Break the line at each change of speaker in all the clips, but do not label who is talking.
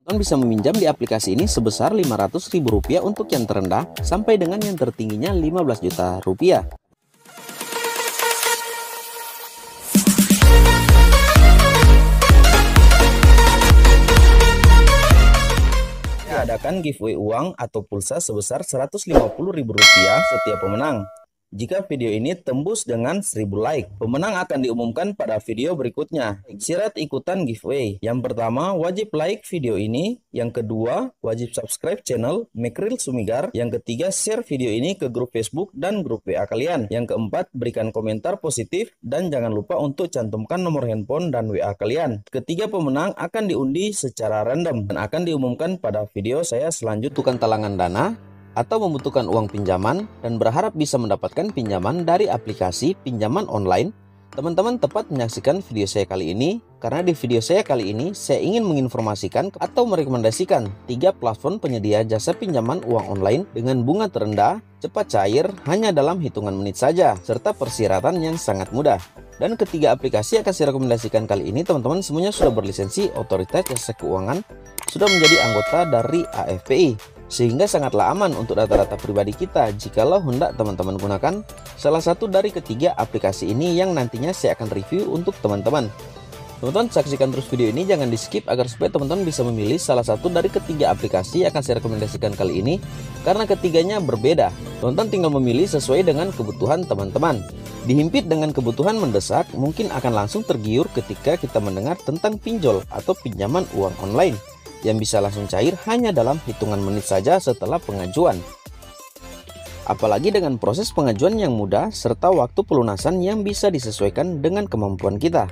Teman bisa meminjam di aplikasi ini sebesar Rp500.000 untuk yang terendah sampai dengan yang tertingginya Rp15 juta. Diadakan giveaway uang atau pulsa sebesar Rp150.000 setiap pemenang. Jika video ini tembus dengan 1000 like, pemenang akan diumumkan pada video berikutnya. Syarat ikutan giveaway: yang pertama, wajib like video ini. Yang kedua, wajib subscribe channel Mekril Sumigar. Yang ketiga, share video ini ke grup Facebook dan grup WA kalian. Yang keempat, berikan komentar positif dan jangan lupa untuk cantumkan nomor handphone dan WA kalian. Ketiga pemenang akan diundi secara random dan akan diumumkan pada video saya selanjutnya. Bukan talangan dana atau membutuhkan uang pinjaman dan berharap bisa mendapatkan pinjaman dari aplikasi pinjaman online, teman-teman tepat menyaksikan video saya kali ini, karena di video saya kali ini saya ingin menginformasikan atau merekomendasikan 3 platform penyedia jasa pinjaman uang online dengan bunga terendah, cepat cair, hanya dalam hitungan menit saja, serta persyaratan yang sangat mudah. Dan ketiga aplikasi yang akan saya rekomendasikan kali ini, teman-teman semuanya sudah berlisensi Otoritas Jasa Keuangan, sudah menjadi anggota dari AFPI, sehingga sangatlah aman untuk data-data pribadi kita jikalau hendak teman-teman gunakan salah satu dari ketiga aplikasi ini yang nantinya saya akan review untuk teman-teman. Teman-teman saksikan terus video ini, jangan di skip agar supaya teman-teman bisa memilih salah satu dari ketiga aplikasi yang akan saya rekomendasikan kali ini, karena ketiganya berbeda. Teman-teman tinggal memilih sesuai dengan kebutuhan teman-teman. Dihimpit dengan kebutuhan mendesak, mungkin akan langsung tergiur ketika kita mendengar tentang pinjol atau pinjaman uang online yang bisa langsung cair hanya dalam hitungan menit saja setelah pengajuan. Apalagi dengan proses pengajuan yang mudah serta waktu pelunasan yang bisa disesuaikan dengan kemampuan kita.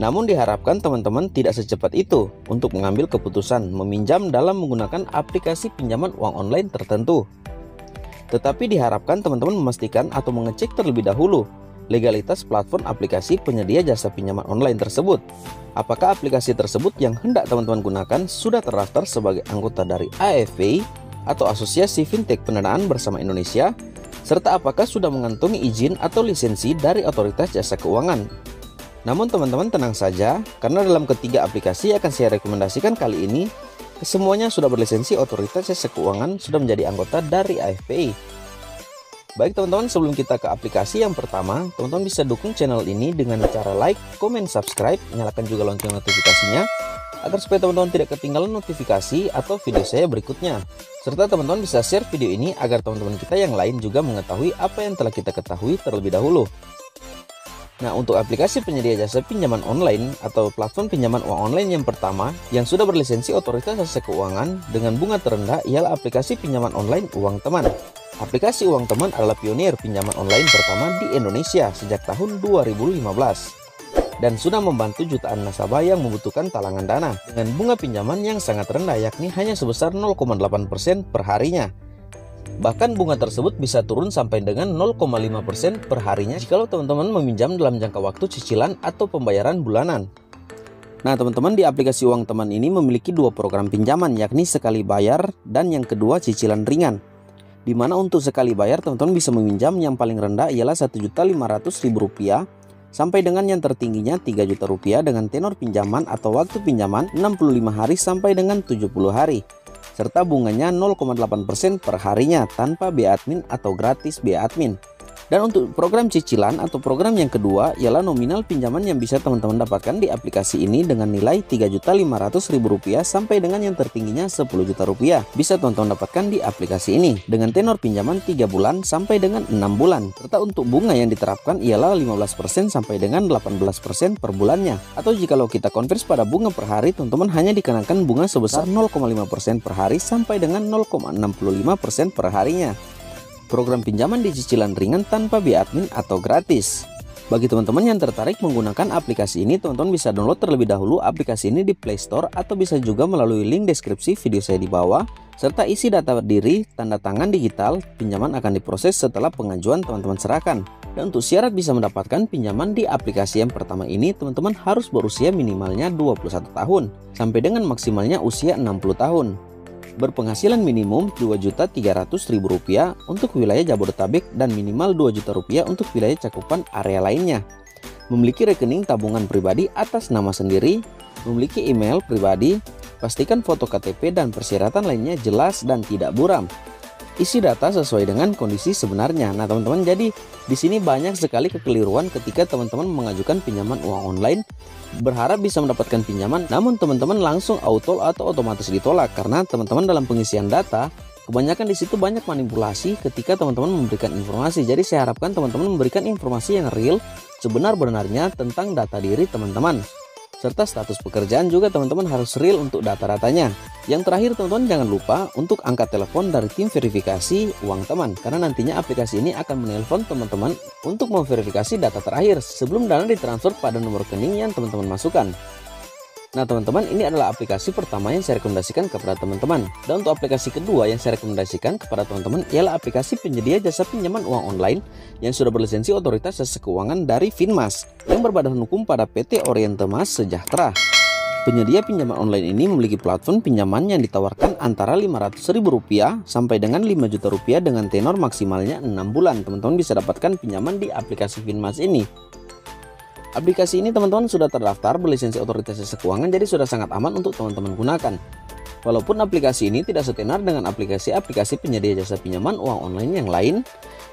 Namun diharapkan teman-teman tidak secepat itu untuk mengambil keputusan meminjam dalam menggunakan aplikasi pinjaman uang online tertentu. Tetapi diharapkan teman-teman memastikan atau mengecek terlebih dahulu legalitas platform aplikasi penyedia jasa pinjaman online tersebut. Apakah aplikasi tersebut yang hendak teman-teman gunakan sudah terdaftar sebagai anggota dari AFPI atau Asosiasi Fintech Pendanaan Bersama Indonesia, serta apakah sudah mengantongi izin atau lisensi dari Otoritas Jasa Keuangan. Namun teman-teman tenang saja, karena dalam ketiga aplikasi yang akan saya rekomendasikan kali ini, kesemuanya sudah berlisensi Otoritas Jasa Keuangan, sudah menjadi anggota dari AFPI. Baik teman-teman, sebelum kita ke aplikasi yang pertama, teman-teman bisa dukung channel ini dengan cara like, komen, subscribe, nyalakan juga lonceng notifikasinya, agar supaya teman-teman tidak ketinggalan notifikasi atau video saya berikutnya. Serta teman-teman bisa share video ini agar teman-teman kita yang lain juga mengetahui apa yang telah kita ketahui terlebih dahulu. Nah, untuk aplikasi penyedia jasa pinjaman online atau platform pinjaman uang online yang pertama yang sudah berlisensi Otoritas Jasa Keuangan dengan bunga terendah ialah aplikasi pinjaman online Uang Teman. Aplikasi Uang Teman adalah pionir pinjaman online pertama di Indonesia sejak tahun 2015 dan sudah membantu jutaan nasabah yang membutuhkan talangan dana dengan bunga pinjaman yang sangat rendah, yakni hanya sebesar 0,8% per harinya. Bahkan bunga tersebut bisa turun sampai dengan 0,5% per harinya jika teman-teman meminjam dalam jangka waktu cicilan atau pembayaran bulanan. Nah teman-teman, di aplikasi Uang Teman ini memiliki 2 program pinjaman, yakni sekali bayar dan yang kedua cicilan ringan. Dimana untuk sekali bayar teman-teman bisa meminjam yang paling rendah ialah Rp1.500.000 sampai dengan yang tertingginya Rp3 juta dengan tenor pinjaman atau waktu pinjaman 65 hari sampai dengan 70 hari. Serta bunganya 0,8% per harinya tanpa biaya admin atau gratis biaya admin. Dan untuk program cicilan atau program yang kedua ialah nominal pinjaman yang bisa teman-teman dapatkan di aplikasi ini dengan nilai Rp3.500.000 sampai dengan yang tertingginya Rp10 juta. Bisa teman-teman dapatkan di aplikasi ini dengan tenor pinjaman 3 bulan sampai dengan 6 bulan. Serta untuk bunga yang diterapkan ialah 15% sampai dengan 18% per bulannya. Atau jikalau kita konvers pada bunga per hari, teman-teman hanya dikenakan bunga sebesar 0,5% per hari sampai dengan 0,65% per harinya. Program pinjaman di cicilan ringan tanpa biaya admin atau gratis. Bagi teman-teman yang tertarik menggunakan aplikasi ini, teman-teman bisa download terlebih dahulu aplikasi ini di Play Store atau bisa juga melalui link deskripsi video saya di bawah, serta isi data diri, tanda tangan digital. Pinjaman akan diproses setelah pengajuan teman-teman serahkan. Dan untuk syarat bisa mendapatkan pinjaman di aplikasi yang pertama ini, teman-teman harus berusia minimalnya 21 tahun sampai dengan maksimalnya usia 60 tahun. Berpenghasilan minimum Rp2.300.000 untuk wilayah Jabodetabek dan minimal Rp2 juta untuk wilayah cakupan area lainnya. Memiliki rekening tabungan pribadi atas nama sendiri, memiliki email pribadi, pastikan foto KTP dan persyaratan lainnya jelas dan tidak buram. Isi data sesuai dengan kondisi sebenarnya. Nah teman-teman, jadi di sini banyak sekali kekeliruan ketika teman-teman mengajukan pinjaman uang online, berharap bisa mendapatkan pinjaman, namun teman-teman langsung auto atau otomatis ditolak karena teman-teman dalam pengisian data kebanyakan di situ banyak manipulasi ketika teman-teman memberikan informasi. Jadi saya harapkan teman-teman memberikan informasi yang real sebenar-benarnya tentang data diri teman-teman. Serta status pekerjaan juga teman-teman harus real untuk data-datanya. Yang terakhir teman-teman, jangan lupa untuk angkat telepon dari tim verifikasi uang teman, karena nantinya aplikasi ini akan menelpon teman-teman untuk memverifikasi data terakhir sebelum dana ditransfer pada nomor rekening yang teman-teman masukkan. Nah teman-teman, ini adalah aplikasi pertama yang saya rekomendasikan kepada teman-teman. Dan untuk aplikasi kedua yang saya rekomendasikan kepada teman-teman ialah aplikasi penyedia jasa pinjaman uang online yang sudah berlisensi Otoritas Jasa Keuangan dari Finmas yang berbadan hukum pada PT Oriente Mas Sejahtera. Penyedia pinjaman online ini memiliki platform pinjaman yang ditawarkan antara Rp500.000 sampai dengan Rp5 juta dengan tenor maksimalnya 6 bulan. Teman-teman bisa dapatkan pinjaman di aplikasi Finmas ini. Aplikasi ini teman-teman sudah terdaftar berlisensi Otoritas Jasa Keuangan, jadi sudah sangat aman untuk teman-teman gunakan. Walaupun aplikasi ini tidak setenar dengan aplikasi-aplikasi penyedia jasa pinjaman uang online yang lain,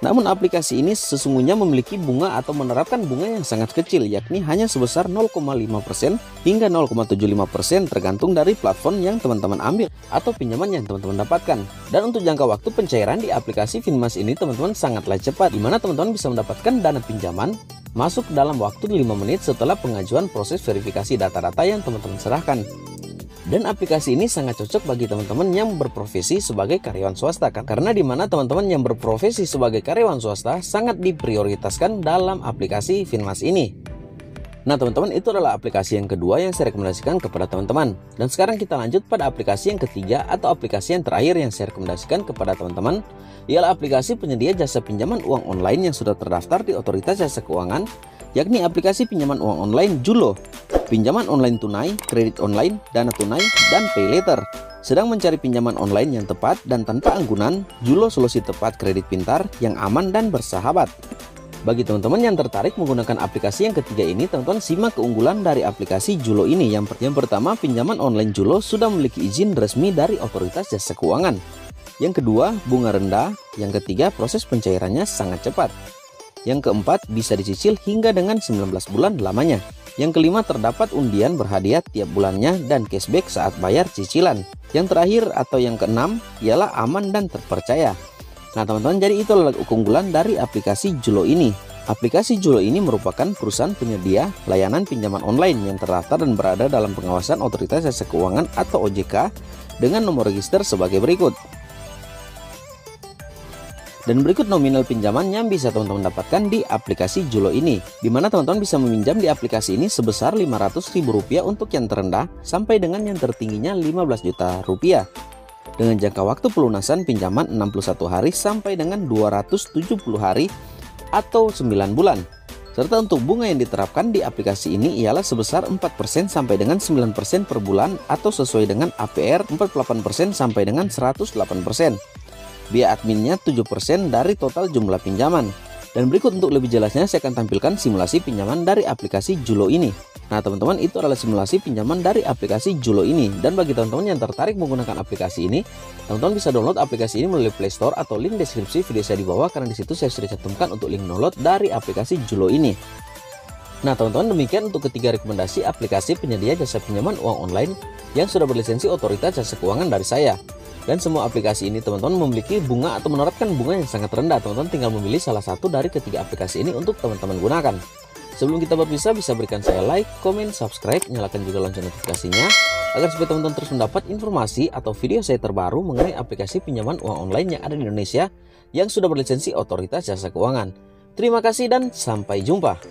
namun aplikasi ini sesungguhnya memiliki bunga atau menerapkan bunga yang sangat kecil, yakni hanya sebesar 0,5% hingga 0,75% tergantung dari platform yang teman-teman ambil atau pinjaman yang teman-teman dapatkan. Dan untuk jangka waktu pencairan di aplikasi Finmas ini teman-teman sangatlah cepat, di mana teman-teman bisa mendapatkan dana pinjaman masuk dalam waktu 5 menit setelah pengajuan proses verifikasi data-data yang teman-teman serahkan. Dan aplikasi ini sangat cocok bagi teman-teman yang berprofesi sebagai karyawan swasta, karena di mana teman-teman yang berprofesi sebagai karyawan swasta sangat diprioritaskan dalam aplikasi Finmas ini. Nah teman-teman, itu adalah aplikasi yang kedua yang saya rekomendasikan kepada teman-teman. Dan sekarang kita lanjut pada aplikasi yang ketiga atau aplikasi yang terakhir yang saya rekomendasikan kepada teman-teman, ialah aplikasi penyedia jasa pinjaman uang online yang sudah terdaftar di Otoritas Jasa Keuangan, yakni aplikasi pinjaman uang online Julo. Pinjaman online tunai, kredit online, dana tunai, dan pay later. Sedang mencari pinjaman online yang tepat dan tanpa anggunan, Julo solusi tepat kredit pintar yang aman dan bersahabat. Bagi teman-teman yang tertarik menggunakan aplikasi yang ketiga ini, teman-teman simak keunggulan dari aplikasi Julo ini. Yang pertama, pinjaman online Julo sudah memiliki izin resmi dari Otoritas Jasa Keuangan. Yang kedua, bunga rendah. Yang ketiga, proses pencairannya sangat cepat. Yang keempat, bisa dicicil hingga dengan 19 bulan lamanya. Yang kelima, terdapat undian berhadiah tiap bulannya dan cashback saat bayar cicilan. Yang terakhir atau yang keenam ialah aman dan terpercaya. Nah teman-teman, jadi itu adalah keunggulan dari aplikasi Julo ini. Aplikasi Julo ini merupakan perusahaan penyedia layanan pinjaman online yang terdaftar dan berada dalam pengawasan Otoritas Jasa Keuangan atau OJK dengan nomor register sebagai berikut. Dan berikut nominal pinjaman yang bisa teman-teman dapatkan di aplikasi Julo ini, di mana teman-teman bisa meminjam di aplikasi ini sebesar Rp500.000 untuk yang terendah sampai dengan yang tertingginya Rp15 juta, dengan jangka waktu pelunasan pinjaman 61 hari sampai dengan 270 hari atau 9 bulan. Serta untuk bunga yang diterapkan di aplikasi ini ialah sebesar 4% sampai dengan 9% per bulan atau sesuai dengan APR 48% sampai dengan 108%. Biaya adminnya 7% dari total jumlah pinjaman. Dan berikut untuk lebih jelasnya saya akan tampilkan simulasi pinjaman dari aplikasi Julo ini. Nah teman-teman, itu adalah simulasi pinjaman dari aplikasi Julo ini. Dan bagi teman-teman yang tertarik menggunakan aplikasi ini, teman-teman bisa download aplikasi ini melalui Play Store atau link deskripsi video saya di bawah, karena di situ saya sudah cantumkan untuk link download dari aplikasi Julo ini. Nah teman-teman, demikian untuk ketiga rekomendasi aplikasi penyedia jasa pinjaman uang online yang sudah berlisensi Otoritas Jasa Keuangan dari saya. Dan semua aplikasi ini teman-teman memiliki bunga atau menerapkan bunga yang sangat rendah. Teman-teman tinggal memilih salah satu dari ketiga aplikasi ini untuk teman-teman gunakan. Sebelum kita berpisah, bisa berikan saya like, komen, subscribe, nyalakan juga lonceng notifikasinya agar supaya teman-teman terus mendapat informasi atau video saya terbaru mengenai aplikasi pinjaman uang online yang ada di Indonesia yang sudah berlisensi Otoritas Jasa Keuangan. Terima kasih dan sampai jumpa.